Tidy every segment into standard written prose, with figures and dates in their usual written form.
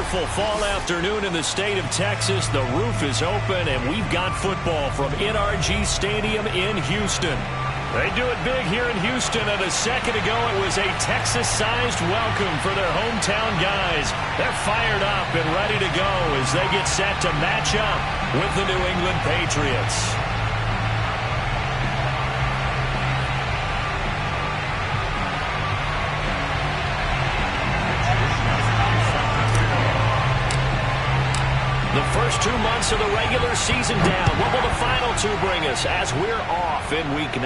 wonderful fall afternoon in the state of Texas. The roof is open, and we've got football from NRG Stadium in Houston. They do it big here in Houston, and a second ago it was a Texas-sized welcome for their hometown guys. They're fired up and ready to go as they get set to match up with the New England Patriots. The first 2 months of the regular season down. What will the final two bring us as we're off in Week 9?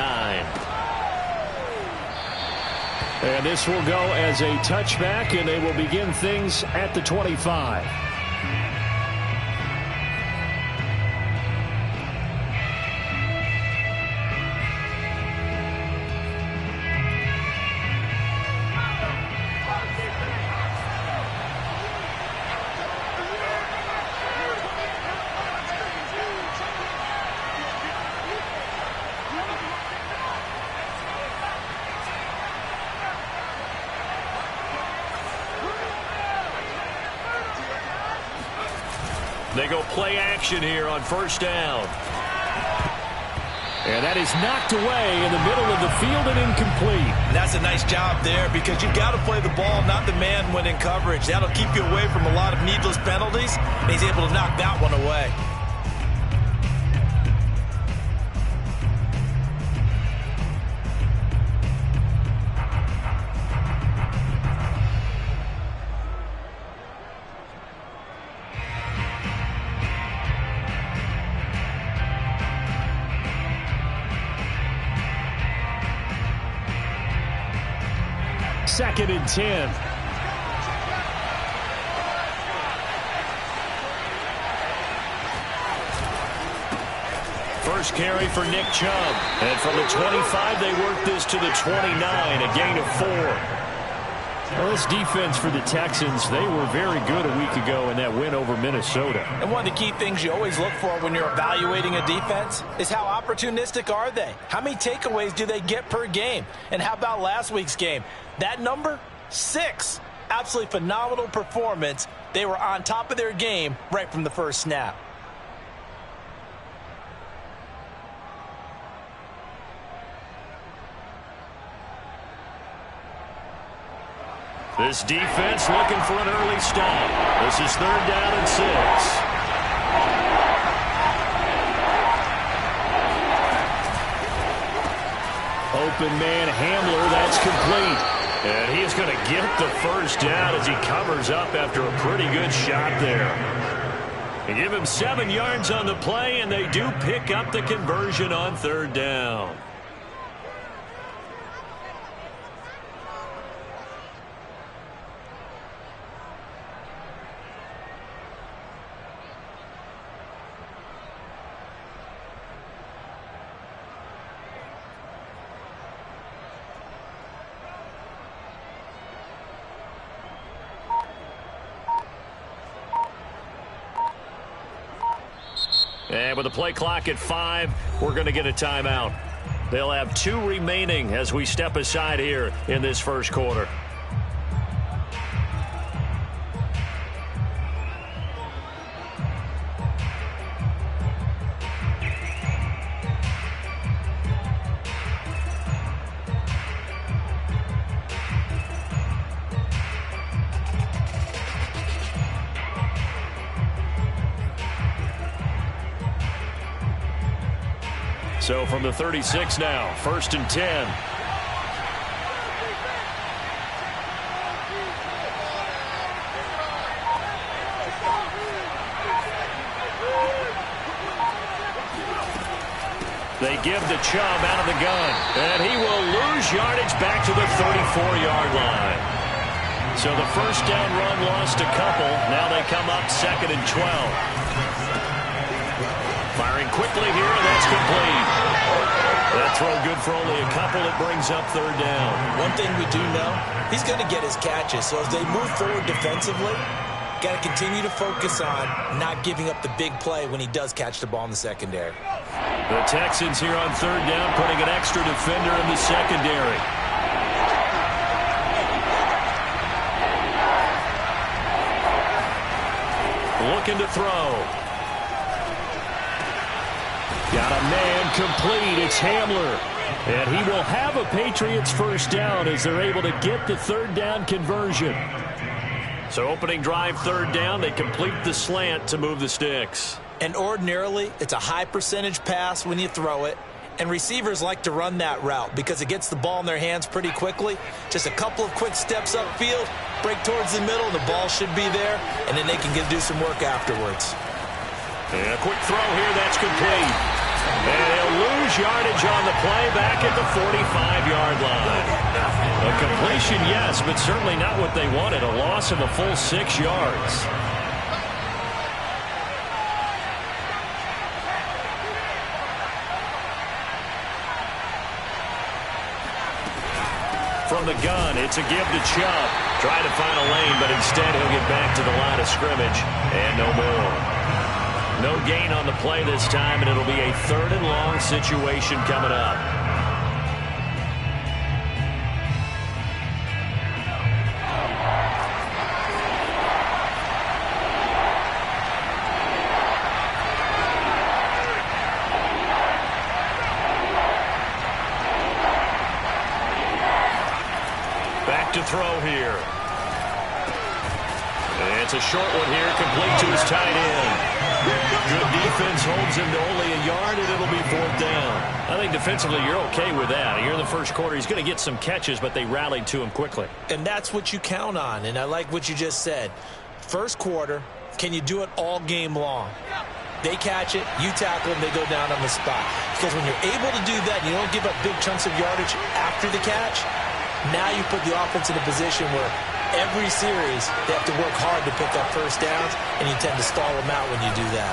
And this will go as a touchback, and they will begin things at the 25. They go play action here on first down. And that is knocked away in the middle of the field and incomplete. And that's a nice job there because you've got to play the ball, not the man when in coverage. That'll keep you away from a lot of needless penalties, and he's able to knock that one away. Second and 10. First carry for Nick Chubb. And from the 25, they work this to the 29, a gain of 4. Well, this defense for the Texans, they were very good a week ago in that win over Minnesota. And one of the key things you always look for when you're evaluating a defense is how opportunistic are they? How many takeaways do they get per game? And how about last week's game? That number? 6. Absolutely phenomenal performance. They were on top of their game right from the first snap. This defense looking for an early stop. This is 3rd down and 6. Open man Hamler, that's complete. And he's going to get the first down as he covers up after a pretty good shot there. They give him 7 yards on the play, and they do pick up the conversion on 3rd down. And with the play clock at 5, we're going to get a timeout. They'll have 2 remaining as we step aside here in this first quarter. So from the 36 now, 1st and 10. They give to Chubb out of the gun, and he will lose yardage back to the 34-yard line. So the first down run lost a couple. Now they come up 2nd and 12. Firing quickly here, and that's complete. That throw good for only a couple. It brings up 3rd down. One thing we do know, he's going to get his catches. So as they move forward defensively, got to continue to focus on not giving up the big play when he does catch the ball in the secondary. The Texans here on 3rd down, putting an extra defender in the secondary. looking to throw. Got a man complete. It's Hamler. And he will have a Patriots first down as they're able to get the third down conversion. So opening drive, third down, they complete the slant to move the sticks. And ordinarily, it's a high percentage pass when you throw it. And receivers like to run that route because it gets the ball in their hands pretty quickly. Just a couple of quick steps upfield, break towards the middle, and the ball should be there. And then they can do some work afterwards. And a quick throw here, that's complete. And they'll lose yardage on the play back at the 45-yard line. A completion, yes, but certainly not what they wanted. A loss of a full 6 yards. From the gun, it's a give to Chubb. Trying to find a lane, but instead he'll get back to the line of scrimmage. And no more. No gain on the play this time, and it'll be a 3rd and long situation coming up. Back to throw here. And it's a short one here, complete to his tight end. Good defense holds him to only a yard, and it'll be 4th down. I think defensively you're okay with that. Here in the first quarter, he's going to get some catches, but they rallied to him quickly. And that's what you count on, and I like what you just said. First quarter, can you do it all game long? They catch it, you tackle them, they go down on the spot. Because when you're able to do that and you don't give up big chunks of yardage after the catch, now you put the offense in a position where every series, they have to work hard to pick up first downs, and you tend to stall them out when you do that.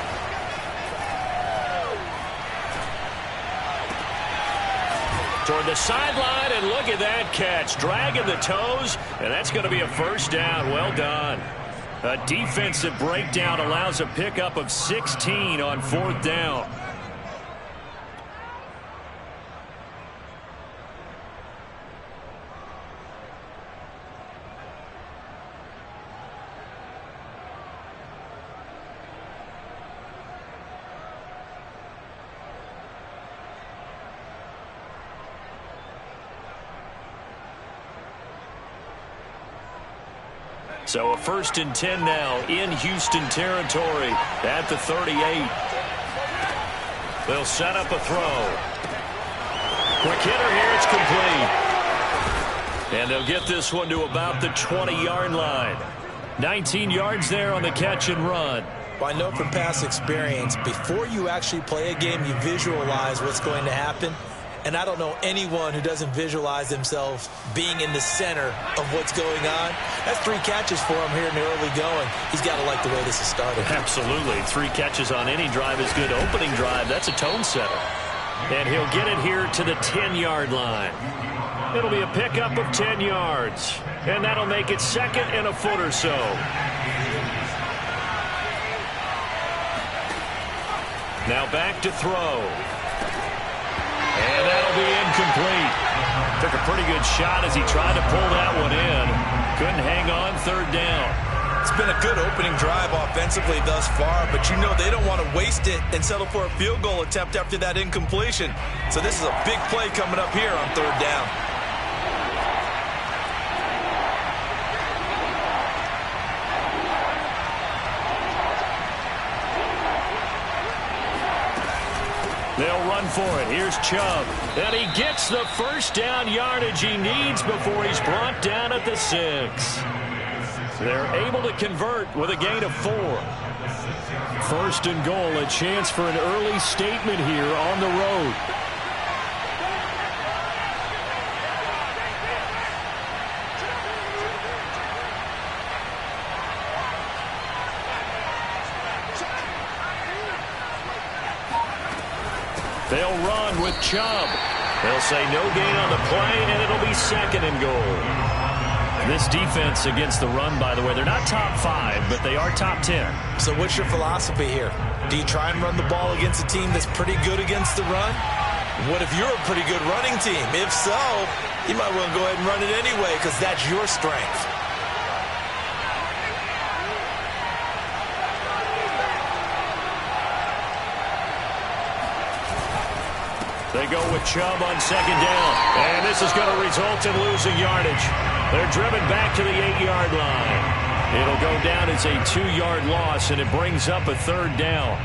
Toward the sideline, and look at that catch. Dragging the toes, and that's going to be a first down. Well done. A defensive breakdown allows a pickup of 16 on 4th down. So a 1st and 10 now in Houston territory at the 38. They'll set up a throw. Quick hitter here, it's complete. And they'll get this one to about the 20-yard line. 19 yards there on the catch and run. Well, I know from past experience, before you actually play a game, you visualize what's going to happen. And I don't know anyone who doesn't visualize themselves being in the center of what's going on. That's 3 catches for him here in the early going. He's got to like the way this has started. Absolutely. 3 catches on any drive is good. Opening drive, that's a tone setter. And he'll get it here to the 10-yard line. It'll be a pickup of 10 yards. And that'll make it 2nd and a foot or so. Now back to throw. And that'll be incomplete. Took a pretty good shot as he tried to pull that one in. Couldn't hang on 3rd down. It's been a good opening drive offensively thus far, but you know they don't want to waste it and settle for a field goal attempt after that incompletion. So this is a big play coming up here on 3rd down. They'll run for it. Here's Chubb. And he gets the first down yardage he needs before he's brought down at the 6. They're able to convert with a gain of 4. 1st and goal, a chance for an early statement here on the road. They'll run with Chubb. They'll say no gain on the play, and it'll be 2nd and goal. This defense against the run, by the way, they're not top 5, but they are top 10. So what's your philosophy here? Do you try and run the ball against a team that's pretty good against the run? What if you're a pretty good running team? If so, you might want to go ahead and run it anyway because that's your strength. They go with Chubb on second down. And this is going to result in losing yardage. They're driven back to the 8-yard line. It'll go down as a 2-yard loss, and it brings up a third down.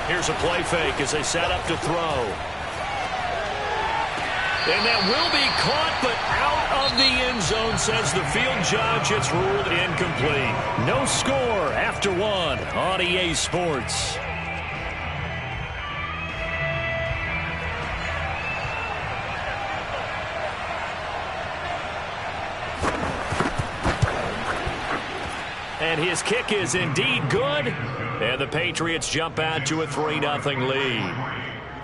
Here's a play fake as they set up to throw. And that will be caught, but out of the end zone, says the field judge. It's ruled incomplete. No score after 1 on EA Sports. And his kick is indeed good. And the Patriots jump out to a 3-0 lead.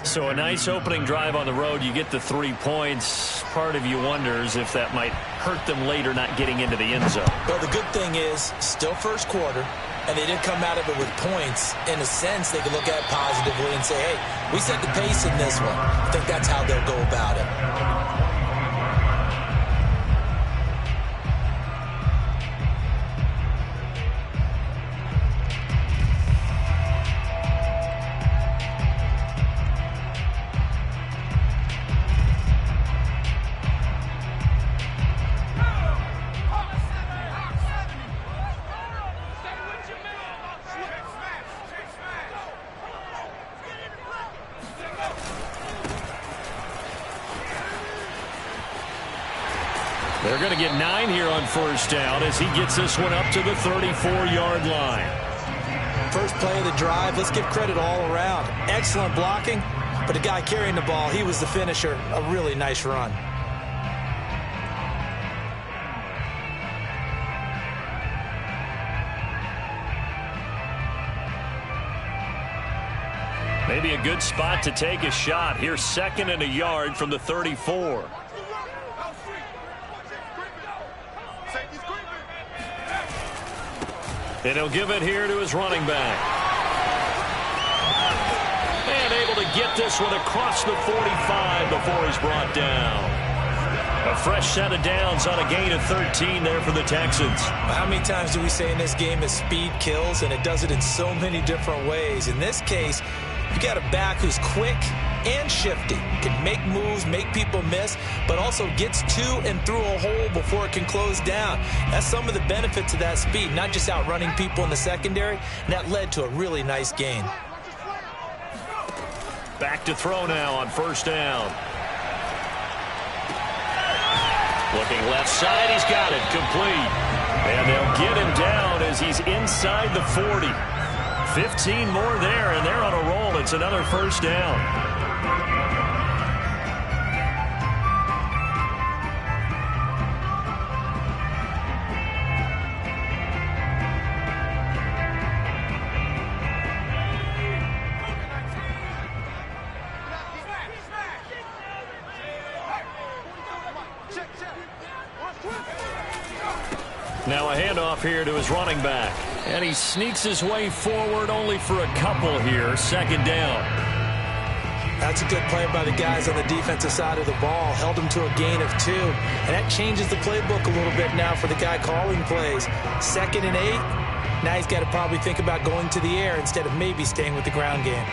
So a nice opening drive on the road. You get the 3 points. Part of you wonders if that might hurt them later not getting into the end zone. Well, the good thing is still first quarter, and they didn't come out of it with points. In a sense, they could look at it positively and say, hey, we set the pace in this one. I think that's how they'll go about it. They're going to get 9 here on first down as he gets this one up to the 34-yard line. First play of the drive, let's give credit all around. Excellent blocking, but the guy carrying the ball, he was the finisher. A really nice run. Maybe a good spot to take a shot. Here's 2nd and a yard from the 34. And he'll give it here to his running back. And able to get this one across the 45 before he's brought down. A fresh set of downs on a gain of 13 there for the Texans. How many times do we say in this game that speed kills, and it does it in so many different ways? In this case, you got a back who's quick and shifty, can make moves, make people miss, but also gets to and through a hole before it can close down. That's some of the benefits of that speed, not just outrunning people in the secondary, and that led to a really nice gain. Back to throw now on first down. Looking left side, he's got it, complete. And they'll get him down as he's inside the 40. 15 more there, and they're on a roll. It's another first down. Now a handoff here to his running back. And he sneaks his way forward only for a couple here. 2nd down. That's a good play by the guys on the defensive side of the ball. Held him to a gain of 2. And that changes the playbook a little bit now for the guy calling plays. 2nd and 8. Now he's got to probably think about going to the air instead of maybe staying with the ground game.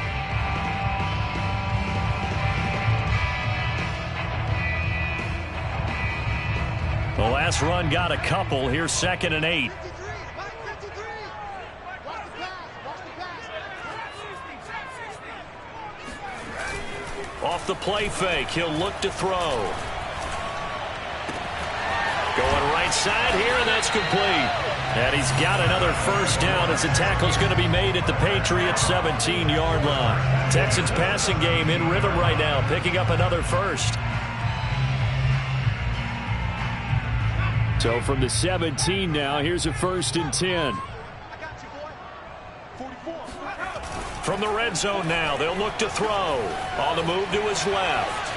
The last run got a couple. Here's 2nd and 8. Off the play fake, he'll look to throw. Going right side here, and that's complete. And he's got another first down as the tackle's going to be made at the Patriots' 17-yard line. Texans passing game in rhythm right now, picking up another first. So from the 17 now, here's a 1st and 10. From the red zone now, they'll look to throw. On the move to his left.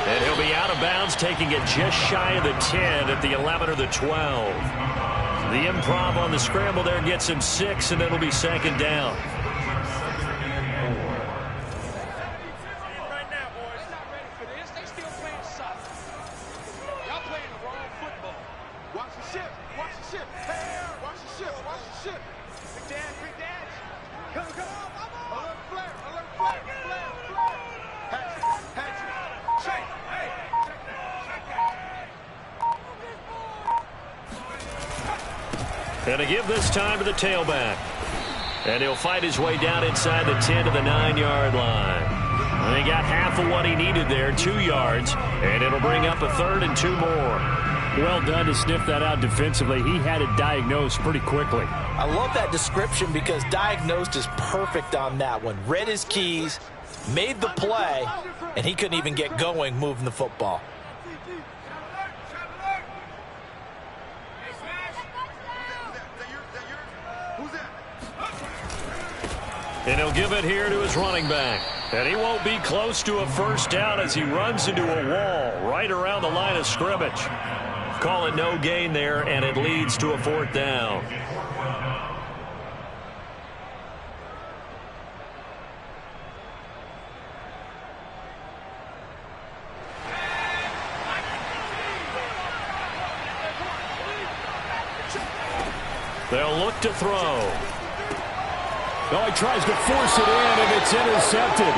And he'll be out of bounds, taking it just shy of the 10 at the 11 or the 12. The improv on the scramble there gets him 6, and it'll be 2nd down. ship. Watch the ship. Hey, watch the ship. Watch the ship. Big dad, big dad. Come, come. Alert flare, alert flare, flare, flare. Hatch it. Shake. Hey, shake that. And to give this time to the tailback. And he'll fight his way down inside the 10 to the 9-yard line. And he got half of what he needed there, 2 yards, and it'll bring up a 3rd and 2 more. Well done to sniff that out defensively. He had it diagnosed pretty quickly. I love that description because diagnosed is perfect on that one. Read his keys, made the play, and he couldn't even get going moving the football. And he'll give it here to his running back. And he won't be close to a first down as he runs into a wall right around the line of scrimmage. Call it no gain there, and it leads to a 4th down. They'll look to throw. Oh, he tries to force it in, and it's intercepted.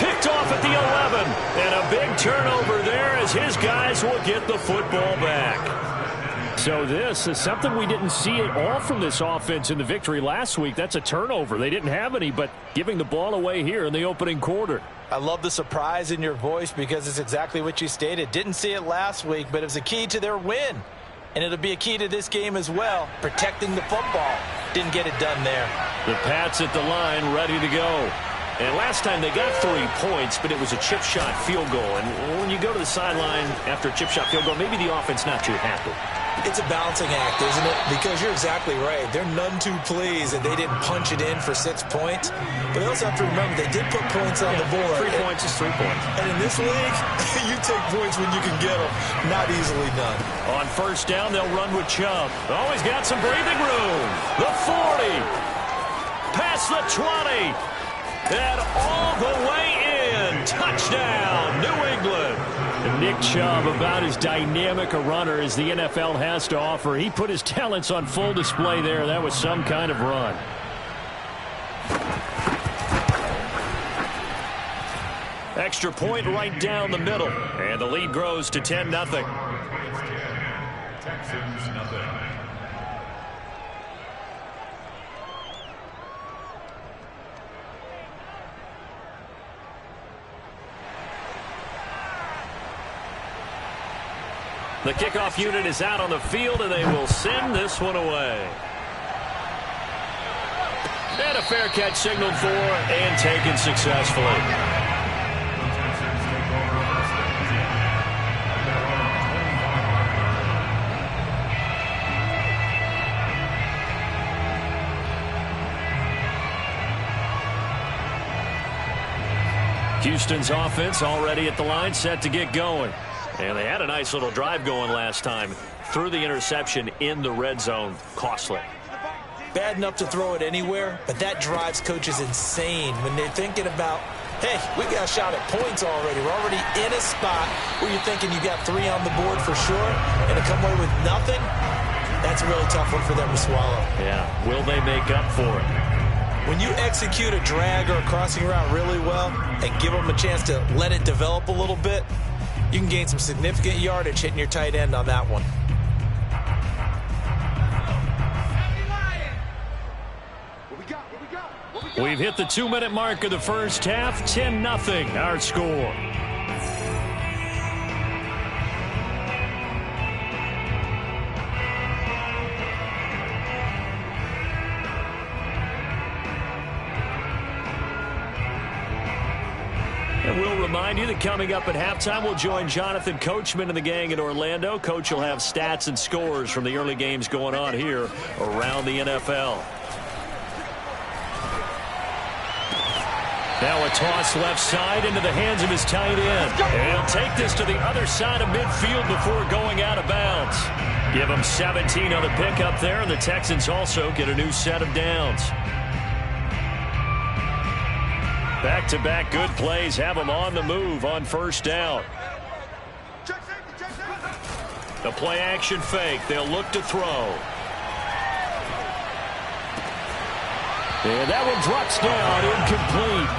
Picked off at the 11. And a big turnover there as his guys will get the football back. So this is something we didn't see at all from this offense in the victory last week. That's a turnover. They didn't have any, but giving the ball away here in the opening quarter. I love the surprise in your voice because it's exactly what you stated. Didn't see it last week, but it was a key to their win. And it'll be a key to this game as well, protecting the football. Didn't get it done there. The Pats at the line, ready to go. And last time they got 3 points, but it was a chip shot field goal. And when you go to the sideline after a chip shot field goal, maybe the offense not too happy. It's a balancing act, isn't it? Because you're exactly right. They're none too pleased that they didn't punch it in for 6 points. But they also have to remember they did put points on the board. 3 points is 3 points. And in this league, you take points when you can get them. Not easily done. On first down, they'll run with Chubb. Oh, he's got some breathing room. The 40. Past the 20. And all the way in. Touchdown, New England. And Nick Chubb, about as dynamic a runner as the NFL has to offer. He put his talents on full display there. That was some kind of run. Extra point right down the middle. And the lead grows to 10-0. Texans, nothing. The kickoff unit is out on the field, and they will send this one away. And a fair catch signaled for and taken successfully. Houston's offense already at the line, set to get going. And they had a nice little drive going last time. Threw the interception in the red zone. Costly. Bad enough to throw it anywhere, but that drives coaches insane when they're thinking about, hey, we got a shot at points already. We're already in a spot where you're thinking you got 3 on the board for sure, and to come away with nothing, that's a really tough one for them to swallow. Yeah, will they make up for it? When you execute a drag or a crossing route really well and give them a chance to let it develop a little bit, you can gain some significant yardage hitting your tight end on that one. We've hit the 2-minute mark of the first half. 10-0 our score. And we'll remind you that coming up at halftime, we'll join Jonathan Coachman and the gang in Orlando. Coach will have stats and scores from the early games going on here around the NFL. Now a toss left side into the hands of his tight end. And he'll take this to the other side of midfield before going out of bounds. Give him 17 on the pickup there, and the Texans also get a new set of downs. Back-to-back good plays have them on the move on first down. The play action fake. They'll look to throw. And that one drops down, incomplete.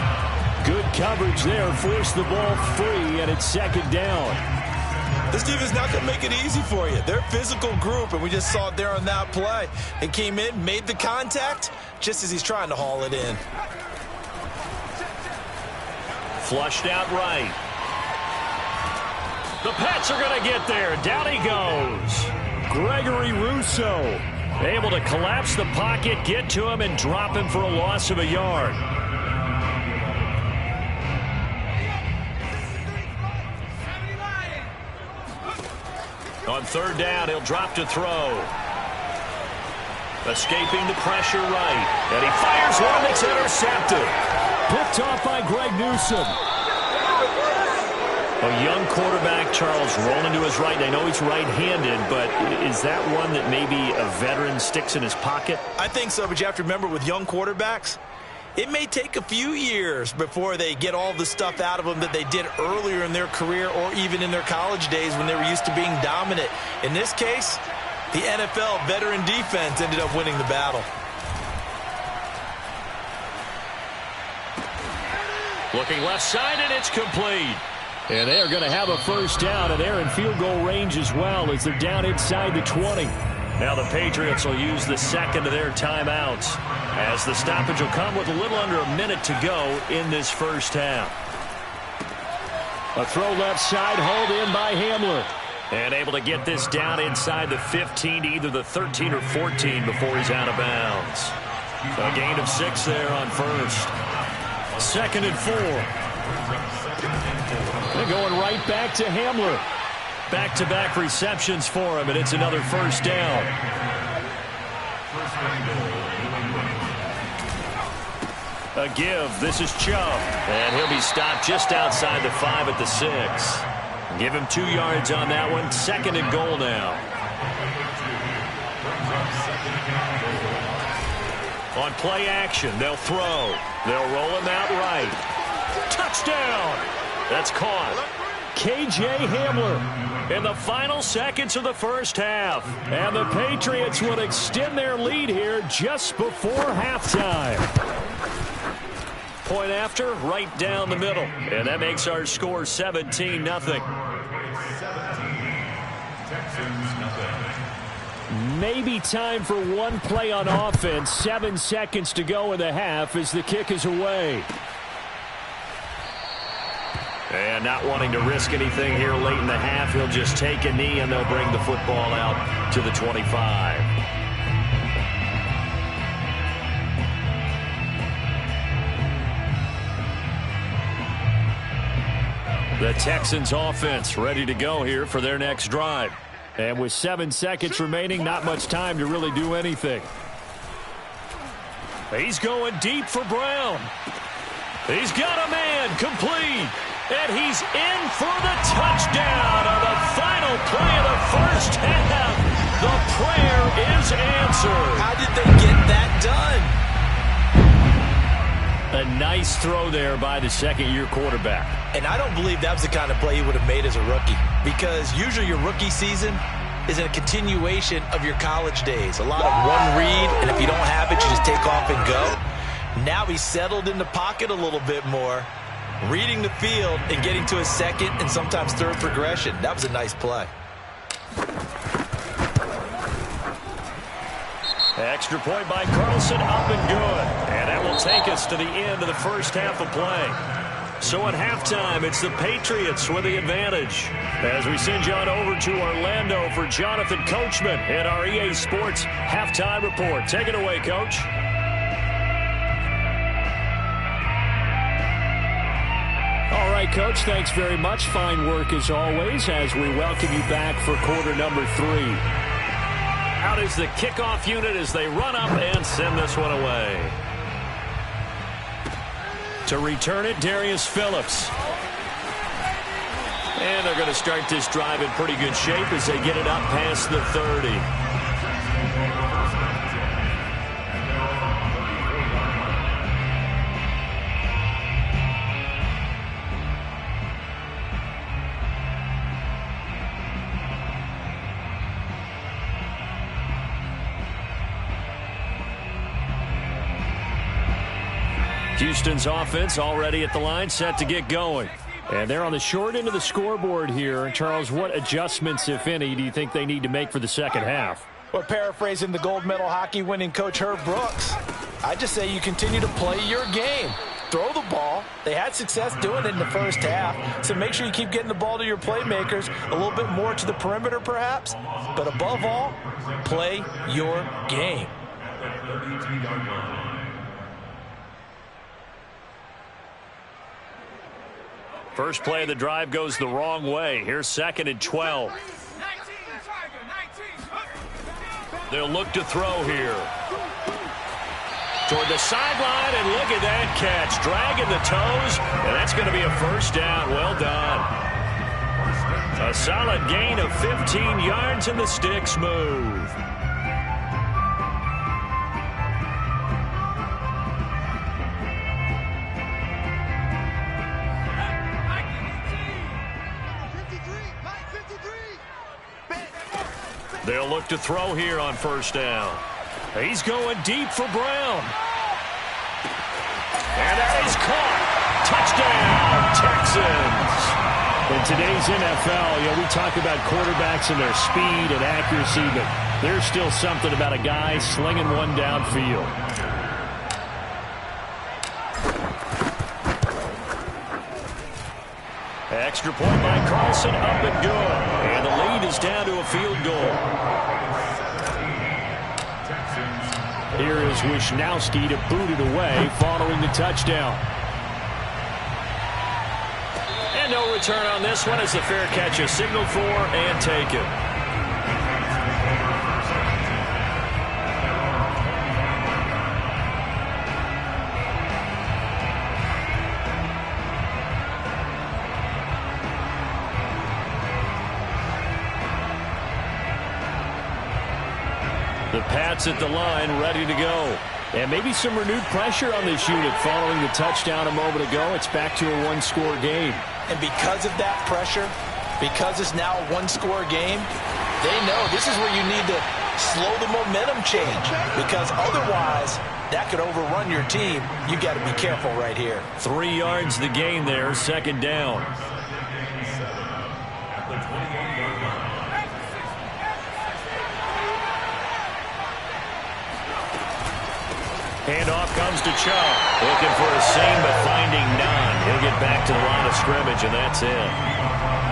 Good coverage there, forced the ball free, and it's second down. This defense not going to make it easy for you. They're a physical group, and we just saw it there on that play. He came in, made the contact, just as he's trying to haul it in. Flushed out right. The Pats are going to get there. Down he goes. Gregory Rousseau able to collapse the pocket, get to him, and drop him for a loss of a yard. On third down, he'll drop to throw. Escaping the pressure right. And he fires one that's intercepted. Picked off by Greg Newsome. A young quarterback, Charles, rolling to his right. I know he's right-handed, but is that one that maybe a veteran sticks in his pocket? I think so, but you have to remember with young quarterbacks, it may take a few years before they get all the stuff out of them that they did earlier in their career or even in their college days when they were used to being dominant. In this case, the NFL veteran defense ended up winning the battle. Looking left side, and it's complete. And they're going to have a first down, and they're in field goal range as well as they're down inside the 20. Now the Patriots will use the second of their timeouts as the stoppage will come with a little under a minute to go in this first half. A throw left side, hauled in by Hamler. And able to get this down inside the 15 to either the 13 or 14 before he's out of bounds. A gain of 6 there on first. Second and 4. They're going right back to Hamler. Back-to-back receptions for him, and it's another first down. A give. This is Chubb. And he'll be stopped just outside the 5 at the 6. Give him 2 yards on that one. Second and goal now. On play action, they'll throw. They'll roll him out right. Touchdown! That's caught. K.J. Hamler in the final seconds of the first half. And the Patriots would extend their lead here just before halftime. Point after, right down the middle. And that makes our score 17-0. Maybe time for one play on offense. 7 seconds to go in the half as the kick is away. And not wanting to risk anything here late in the half, he'll just take a knee and they'll bring the football out to the 25. The Texans offense ready to go here for their next drive. And with 7 seconds remaining, not much time to really do anything. He's going deep for Brown. He's got a man, complete. And he's in for the touchdown on the final play of the first half. The prayer is answered. How did they get that done? A nice throw there by the second-year quarterback. And I don't believe that was the kind of play he would have made as a rookie, because usually your rookie season is a continuation of your college days. A lot of one read, and if you don't have it, you just take off and go. Now he's settled in the pocket a little bit more, reading the field and getting to his second and sometimes third progression. That was a nice play. Extra point by Carlson, up and good. And that will take us to the end of the first half of play. So at halftime, it's the Patriots with the advantage. As we send you on over to Orlando for Jonathan Coachman at our EA Sports Halftime Report. Take it away, Coach. All right, Coach, thanks very much. Fine work as always as we welcome you back for quarter number 3. Out is the kickoff unit as they run up and send this one away. To return it, Darius Phillips. And they're going to start this drive in pretty good shape as they get it up past the 30. Houston's offense already at the line, set to get going. And they're on the short end of the scoreboard here. Charles, what adjustments, if any, do you think they need to make for the second half? Well, paraphrasing the gold medal hockey winning coach Herb Brooks, I just say you continue to play your game. Throw the ball. They had success doing it in the first half, so make sure you keep getting the ball to your playmakers, a little bit more to the perimeter perhaps, but above all, play your game. First play of the drive goes the wrong way. Here's 2nd and 12. They'll look to throw here. Toward the sideline, and look at that catch. Dragging the toes, and that's going to be a first down. Well done. A solid gain of 15 yards, and the sticks move. They'll look to throw here on first down. He's going deep for Brown. And that is caught. Touchdown, Texans. In today's NFL, we talk about quarterbacks and their speed and accuracy, but there's still something about a guy slinging one downfield. Extra point by Carlson, up and good. And the lead is down to a field goal. Here is Wisnowski to boot it away following the touchdown. And no return on this one as the fair catch is signaled for and taken. The Pats at the line, ready to go. And maybe some renewed pressure on this unit following the touchdown a moment ago. It's back to a one-score game. And because of that pressure, because it's now a one-score game, they know this is where you need to slow the momentum change, because otherwise that could overrun your team. You got to be careful right here. 3 yards the gain there, 2nd down. Handoff comes to Chubb. Looking for a seam, but finding none. He'll get back to the line of scrimmage, and that's it.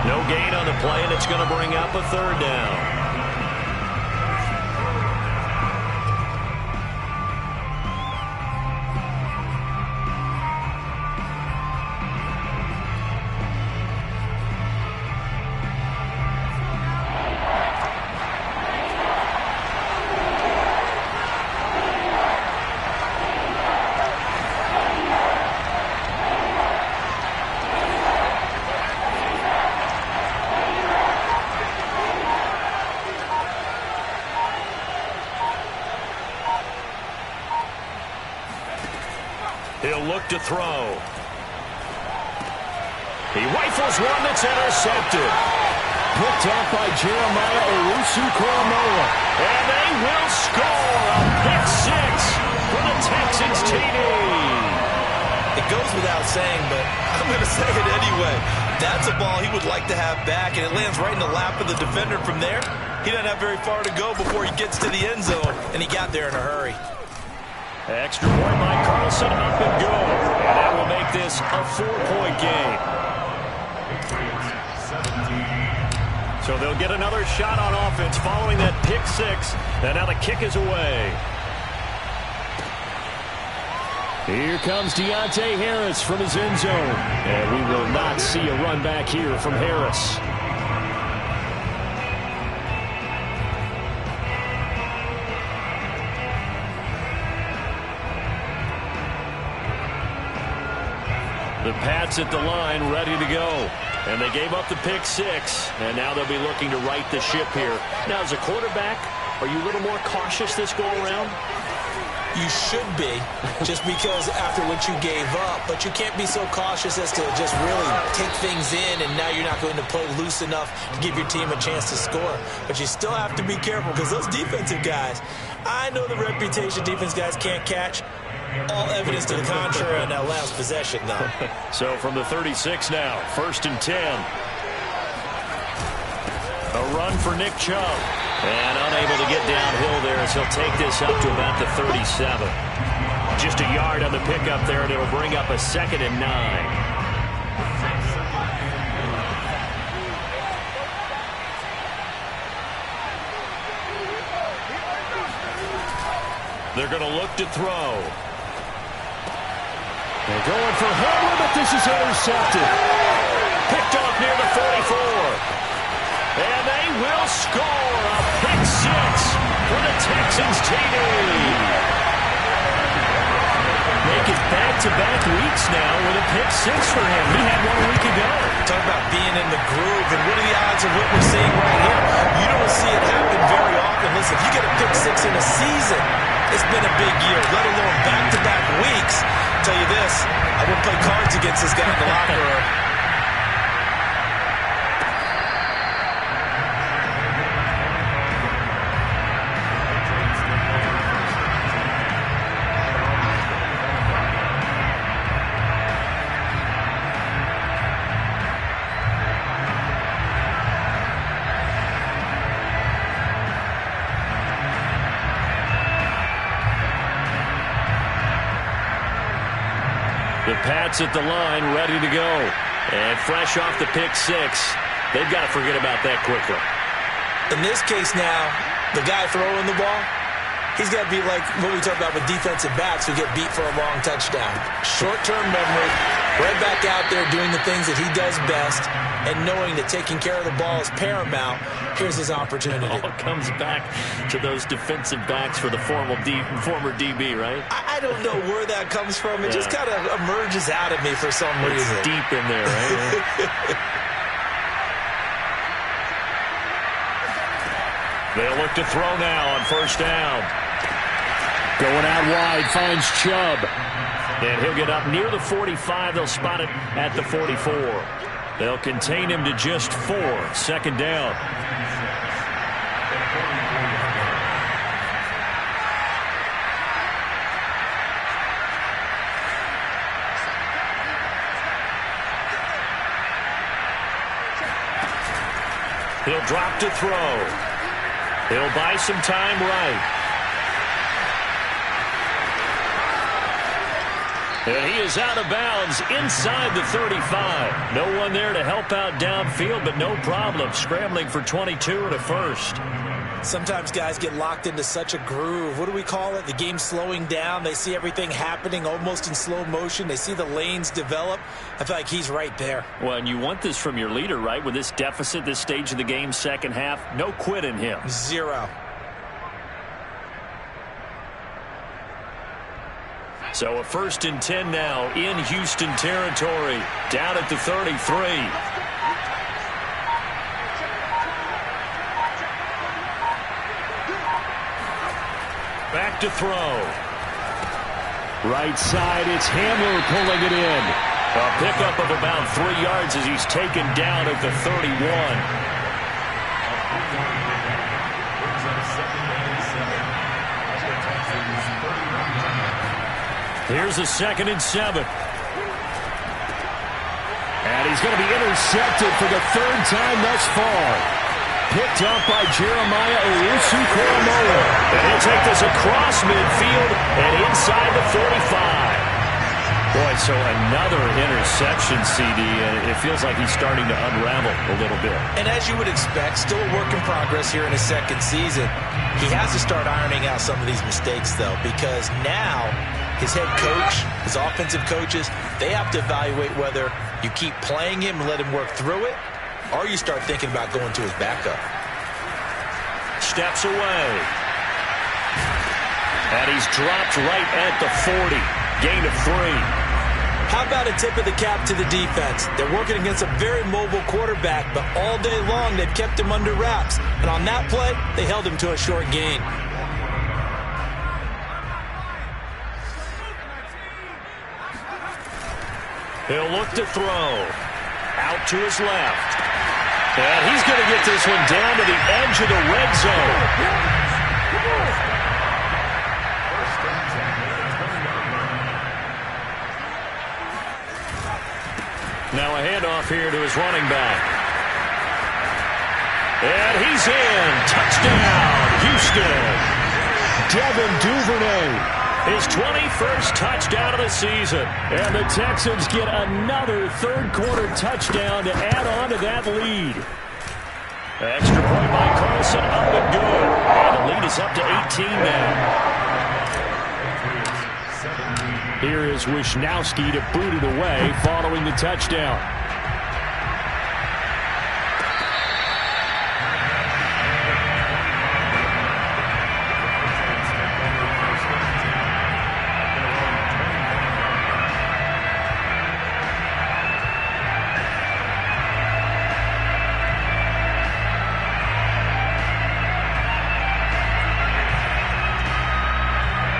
No gain on the play, and it's going to bring up a 3rd down. He'll look to throw. He rifles one that's intercepted. Picked up by Jeremiah Owusu-Koramoah. And they will score a pick six for the Texans TD. It goes without saying, but I'm going to say it anyway. That's a ball he would like to have back, and it lands right in the lap of the defender from there. He doesn't have very far to go before he gets to the end zone, and he got there in a hurry. Extra point by Carlson, up and good. And that will make this a 4-point game. So they'll get another shot on offense following that pick six. And now the kick is away. Here comes Deontay Harris from his end zone. And we will not see a run back here from Harris. The Pats at the line, ready to go. And they gave up the pick six, and now they'll be looking to right the ship here. Now, as a quarterback, are you a little more cautious this go-around? You should be, just because after what you gave up. But you can't be so cautious as to just really take things in, and now you're not going to play loose enough to give your team a chance to score. But you still have to be careful, because those defensive guys, I know the reputation defense guys can't catch. All evidence to the contrary on that last possession, though. So from the 36 now, 1st and 10. A run for Nick Chubb. And unable to get downhill there as he'll take this up to about the 37. Just a yard on the pickup there, and it'll bring up a 2nd and 9. They're going to look to throw. They're going for Hamler, but this is intercepted. Picked off near the 44. And they will score a pick 6 for the Texans TD. Make it back-to-back weeks now with a pick 6 for him. He had one a week ago. Talk about being in the groove, and what are the odds of what we're seeing right here? You don't see it happen very often. Listen, if you get a pick 6 in a season, it's been a big year, let alone back-to-back weeks. I'll tell you this, I wouldn't play cards against this guy in the locker room. The Pats at the line, ready to go. And fresh off the pick 6, they've got to forget about that quickly. In this case now, the guy throwing the ball, he's got to be like what we talk about with defensive backs who get beat for a long touchdown. Short-term memory, right back out there doing the things that he does best, and knowing that taking care of the ball is paramount. Here's his opportunity. It all comes back to those defensive backs for the former DB, right? I don't know where that comes from. It just kind of emerges out of me for some reason. It's deep in there, right? They'll look to throw now on 1st down. Going out wide, finds Chubb. And he'll get up near the 45. They'll spot it at the 44. They'll contain him to just 4. 2nd down. He'll drop to throw. He'll buy some time right. And he is out of bounds inside the 35. No one there to help out downfield, but no problem. Scrambling for 22 and a 1st. Sometimes guys get locked into such a groove. What do we call it? The game's slowing down. They see everything happening almost in slow motion. They see the lanes develop. I feel like he's right there. Well, and you want this from your leader, right? With this deficit, this stage of the game, 2nd half, no quit in him. 0. So a 1st and 10 now in Houston territory. Down at the 33. Back to throw. Right side, it's Hamler pulling it in. A pickup of about 3 yards as he's taken down at the 31. Here's a 2nd and 7. And he's going to be intercepted for the 3rd time thus far. Picked up by Jeremiah Owusu-Koramoah. And he'll take this across midfield and inside the 45. Boy, so another interception, CD, and it feels like he's starting to unravel a little bit. And as you would expect, still a work in progress here in his 2nd season. He has to start ironing out some of these mistakes, though, because now his head coach, his offensive coaches, they have to evaluate whether you keep playing him and let him work through it, or you start thinking about going to his backup. Steps away. And he's dropped right at the 40. Gain of 3. How about a tip of the cap to the defense? They're working against a very mobile quarterback, but all day long they've kept him under wraps. And on that play, they held him to a short gain. He'll look to throw. Out to his left. And he's going to get this one down to the edge of the red zone. off here to his running back. And he's in. Touchdown, Houston. Devin Duvernay. His 21st touchdown of the season. And the Texans get another third-quarter touchdown to add on to that lead. Extra point by Carlson, up and good. And the lead is up to 18 now. Here is Wisnowski to boot it away following the touchdown.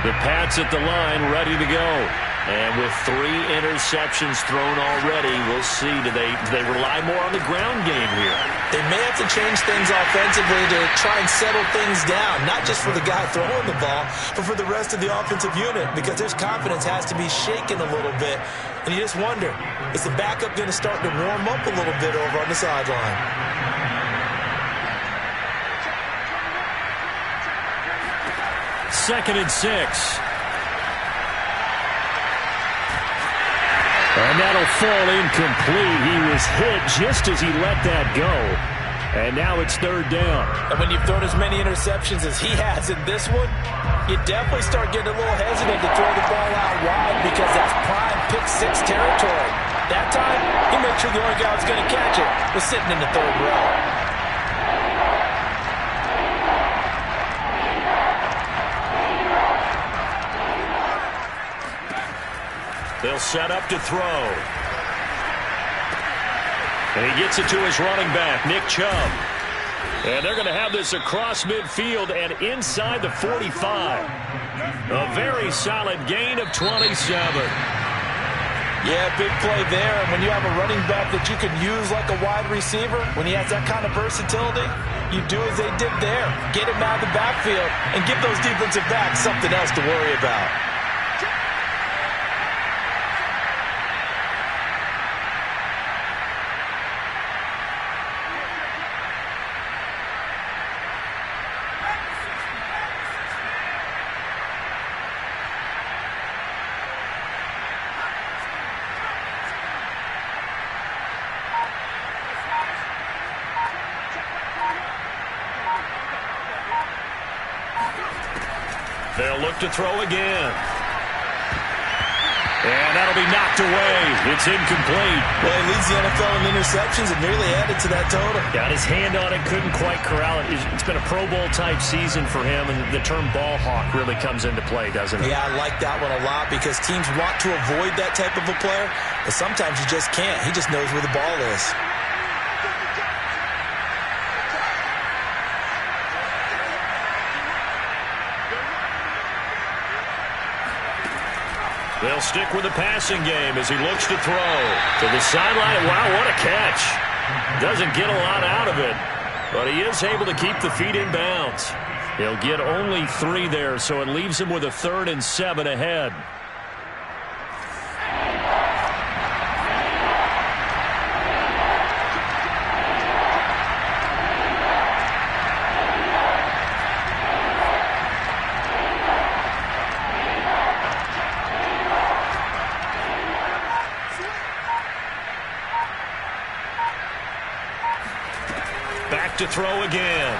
The Pats at the line, ready to go. And with 3 interceptions thrown already, we'll see. Do they rely more on the ground game here? They may have to change things offensively to try and settle things down, not just for the guy throwing the ball, but for the rest of the offensive unit, because their confidence has to be shaken a little bit. And you just wonder, is the backup going to start to warm up a little bit over on the sideline? Second and 6. And that'll fall incomplete. He was hit just as he let that go. And now it's third down. And when you've thrown as many interceptions as he has in this one, you definitely start getting a little hesitant to throw the ball out wide because that's prime pick 6 territory. That time, he made sure the only guy who was going to catch it was sitting in the third row. They'll set up to throw. And he gets it to his running back, Nick Chubb. And they're going to have this across midfield and inside the 45. A very solid gain of 27. Yeah, big play there. And when you have a running back that you can use like a wide receiver, when he has that kind of versatility, you do as they did there. Get him out of the backfield and give those defensive backs something else to worry about. They'll look to throw again. And that'll be knocked away. It's incomplete. Well, he leads the NFL in interceptions and nearly added to that total. Got his hand on it, couldn't quite corral it. It's been a Pro Bowl-type season for him, and the term ball hawk really comes into play, doesn't it? Yeah, I like that one a lot because teams want to avoid that type of a player, but sometimes you just can't. He just knows where the ball is. They'll stick with the passing game as he looks to throw. To the sideline. Wow, what a catch. Doesn't get a lot out of it, but he is able to keep the feet in bounds. He'll get only 3 there, so it leaves him with a 3rd and 7 ahead. To throw again.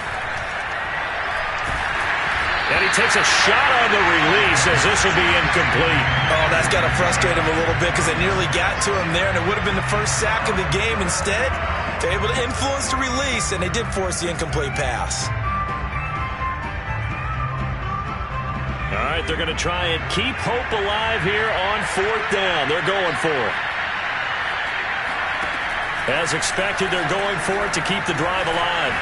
And he takes a shot on the release as this will be incomplete. Oh, that's got to frustrate him a little bit because they nearly got to him there, and it would have been the first sack of the game. Instead, they're able to influence the release, and they did force the incomplete pass. All right, they're going to try and keep hope alive here on 4th down. They're going for it. As expected, they're going for it to keep the drive alive.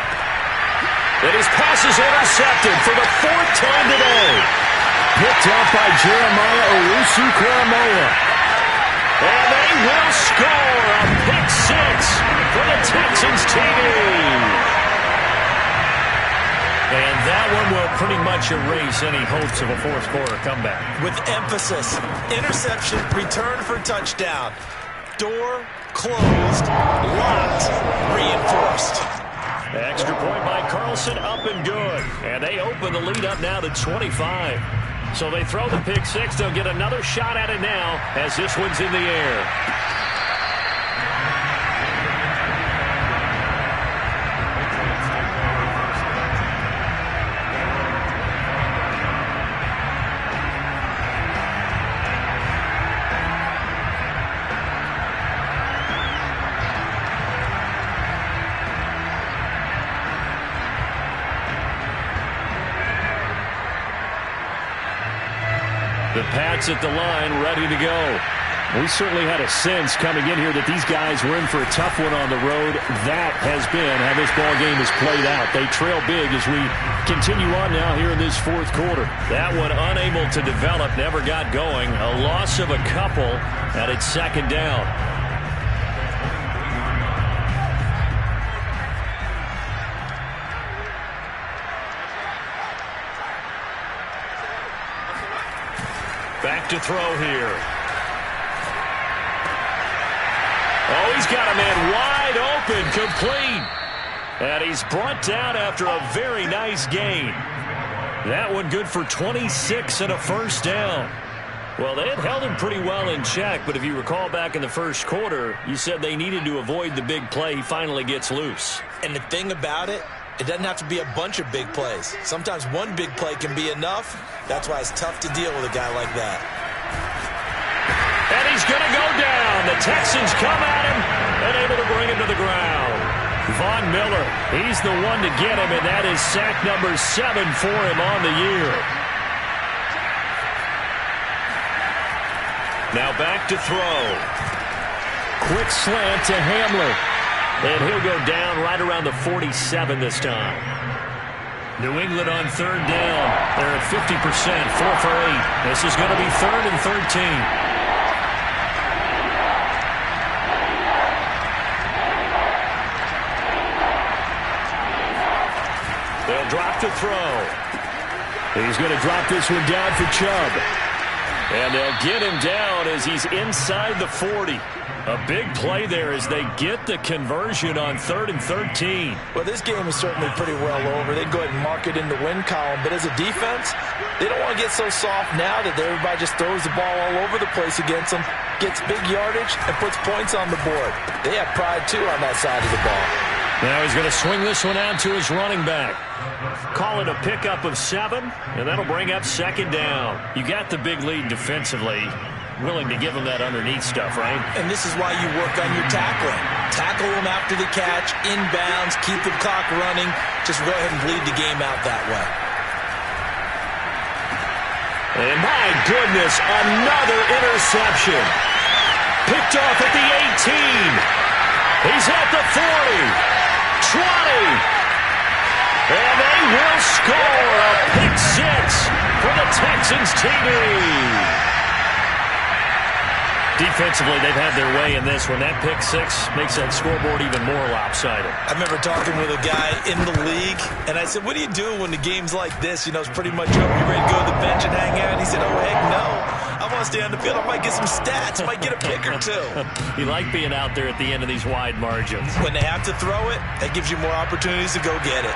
And his pass is intercepted for the 4th time today. Picked up by Jeremiah Owusu-Koramoah. And they will score a pick 6 for the Texans TD. And that one will pretty much erase any hopes of a 4th quarter comeback. With emphasis, interception, return for touchdown. Door closed, locked, reinforced. Extra point by Carlson, up and good. And they open the lead up now to 25. So they throw the pick six. They'll get another shot at it now as this one's in the air. The Pats at the line, ready to go. We certainly had a sense coming in here that these guys were in for a tough one on the road. That has been how this ball game has played out. They trail big as we continue on now here in this fourth quarter. That one unable to develop, never got going. A loss of a couple, and it's second down. Back to throw here. Oh, he's got a man wide open, complete. And he's brought down after a very nice gain. That one good for 26 and a first down. Well, they had held him pretty well in check, but if you recall back in the first quarter, you said they needed to avoid the big play. He finally gets loose. And the thing about it, it doesn't have to be a bunch of big plays. Sometimes one big play can be enough. That's why it's tough to deal with a guy like that. And he's going to go down. The Texans come at him and able to bring him to the ground. Von Miller, he's the one to get him, and that is sack number 7 for him on the year. Now back to throw. Quick slant to Hamler. And he'll go down right around the 47 this time. New England on third down. They're at 50%, 4 for 8. This is going to be 3rd and 13. They'll drop to throw. He's going to drop this one down for Chubb. And they'll get him down as he's inside the 40. A big play there as they get the conversion on 3rd and 13. Well, this game is certainly pretty well over. They go ahead and mark it in the win column. But as a defense, they don't want to get so soft now that everybody just throws the ball all over the place against them, gets big yardage, and puts points on the board. They have pride, too, on that side of the ball. Now he's going to swing this one out to his running back. Call it a pickup of 7, and that'll bring up second down. You got the big lead defensively. Willing to give them that underneath stuff, right? And this is why you work on your tackling. Tackle them after the catch, inbounds, keep the clock running. Just go ahead and bleed the game out that way. And my goodness, another interception. Picked off at the 18. He's at the 40. 20. And they will score a pick 6 for the Texans TD. Defensively, they've had their way in this one. That pick 6 makes that scoreboard even more lopsided. I remember talking with a guy in the league, and I said, what do you do when the game's like this? You know, it's pretty much over. You ready to go to the bench and hang out? And he said, oh, heck no. I want to stay on the field. I might get some stats. I might get a pick or two. You like being out there at the end of these wide margins. When they have to throw it, that gives you more opportunities to go get it.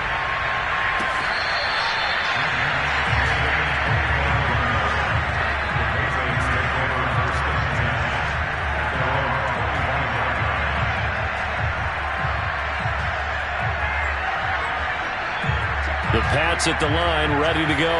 The Pats at the line, ready to go.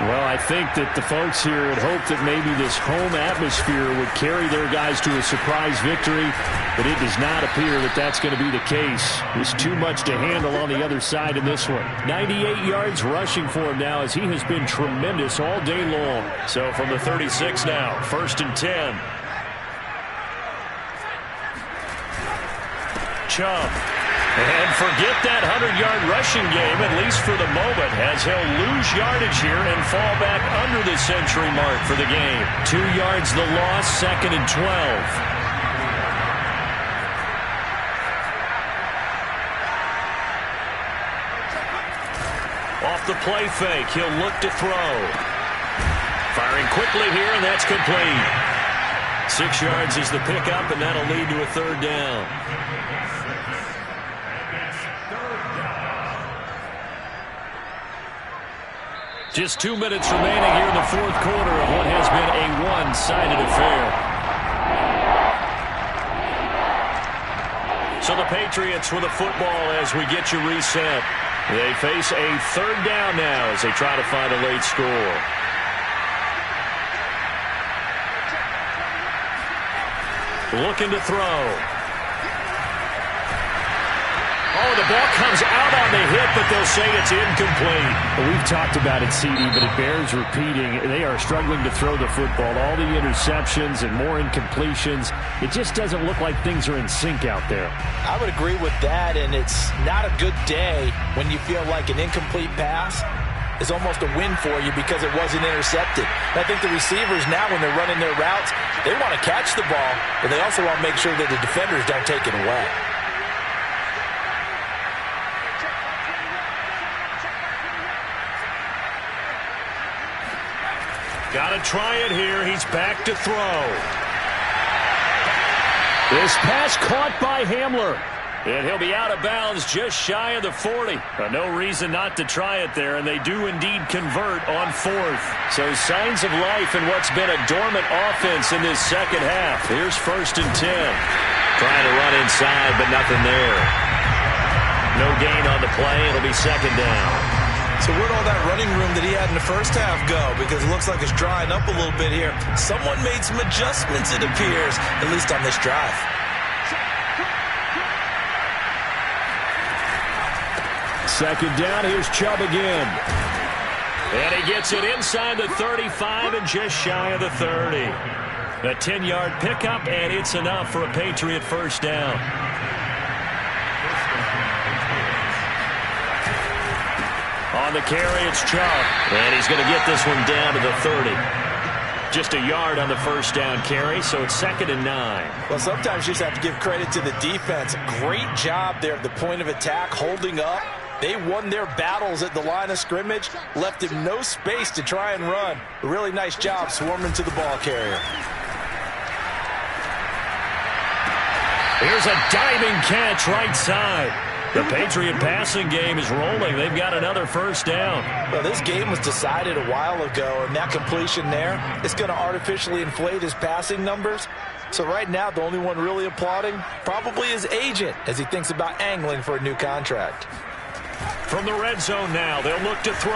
Well, I think that the folks here had hoped that maybe this home atmosphere would carry their guys to a surprise victory, but it does not appear that that's going to be the case. There's too much to handle on the other side in this one. 98 yards rushing for him now as he has been tremendous all day long. So from the 36 now, 1st and 10. Chubb. And forget that 100-yard rushing game, at least for the moment, as he'll lose yardage here and fall back under the century mark for the game. 2 yards the loss, 2nd and 12. Off the play fake, he'll look to throw. Firing quickly here, and that's complete. 6 yards is the pickup, and that'll lead to a third down. Just 2 minutes remaining here in the fourth quarter of what has been a one-sided affair. So the Patriots with a football as we get you reset. They face a third down now as they try to find a late score. Looking to throw. Oh, the ball comes out on the hit, but they'll say it's incomplete. Well, we've talked about it, CD, but it bears repeating. They are struggling to throw the football. All the interceptions and more incompletions. It just doesn't look like things are in sync out there. I would agree with that, and it's not a good day when you feel like an incomplete pass is almost a win for you because it wasn't intercepted. And I think the receivers now, when they're running their routes, they want to catch the ball, but they also want to make sure that the defenders don't take it away. Got to try it here. He's back to throw. This pass caught by Hamler. And he'll be out of bounds just shy of the 40. No reason not to try it there, and they do indeed convert on fourth. So signs of life in what's been a dormant offense in this second half. Here's 1st and 10. Trying to run inside, but nothing there. No gain on the play. It'll be 2nd down. So where'd all that running room that he had in the first half go? Because it looks like it's drying up a little bit here. Someone made some adjustments, it appears, at least on this drive. Second down, here's Chubb again. And he gets it inside the 35 and just shy of the 30. A 10-yard pickup, and it's enough for a Patriot first down. On the carry, it's Chubb. And he's going to get this one down to the 30. Just a yard on the first down carry, so it's 2nd and 9. Well, sometimes you just have to give credit to the defense. Great job there at the point of attack, holding up. They won their battles at the line of scrimmage, left him no space to try and run. A really nice job swarming to the ball carrier. Here's a diving catch right side. The Patriot passing game is rolling. They've got another first down. Well, this game was decided a while ago, and that completion there is going to artificially inflate his passing numbers. So right now, the only one really applauding probably his agent as he thinks about angling for a new contract. From the red zone now, they'll look to throw.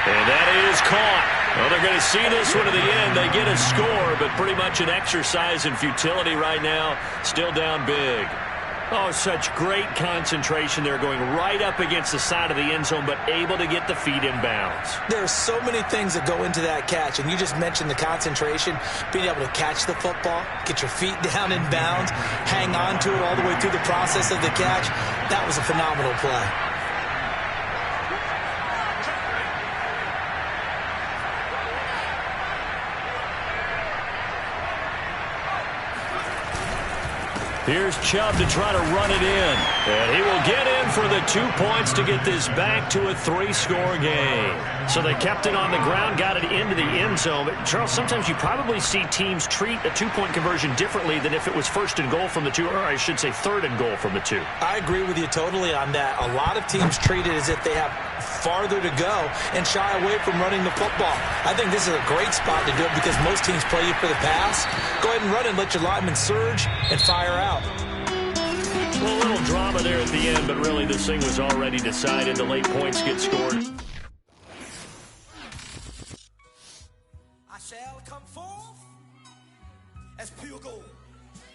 And that is caught. Well, they're going to see this one to the end. They get a score, but pretty much an exercise in futility right now. Still down big. Oh, such great concentration there, going right up against the side of the end zone, but able to get the feet in bounds. There are so many things that go into that catch, and you just mentioned the concentration, being able to catch the football, get your feet down in bounds, hang on to it all the way through the process of the catch. That was a phenomenal play. Here's Chubb to try to run it in. And he will get in for the 2 points to get this back to a 3-score game. So they kept it on the ground, got it into the end zone. But Charles, sometimes you probably see teams treat a 2-point conversion differently than if it was 1st and goal from the 2, or I should say 3rd and goal from the 2. I agree with you totally on that. A lot of teams treat it as if they have farther to go and shy away from running the football. I think this is a great spot to do it because most teams play you for the pass. Go ahead and run it and let your linemen surge and fire out. Well, a little drama there at the end, but really this thing was already decided. The late points get scored. I shall come forth as pure gold.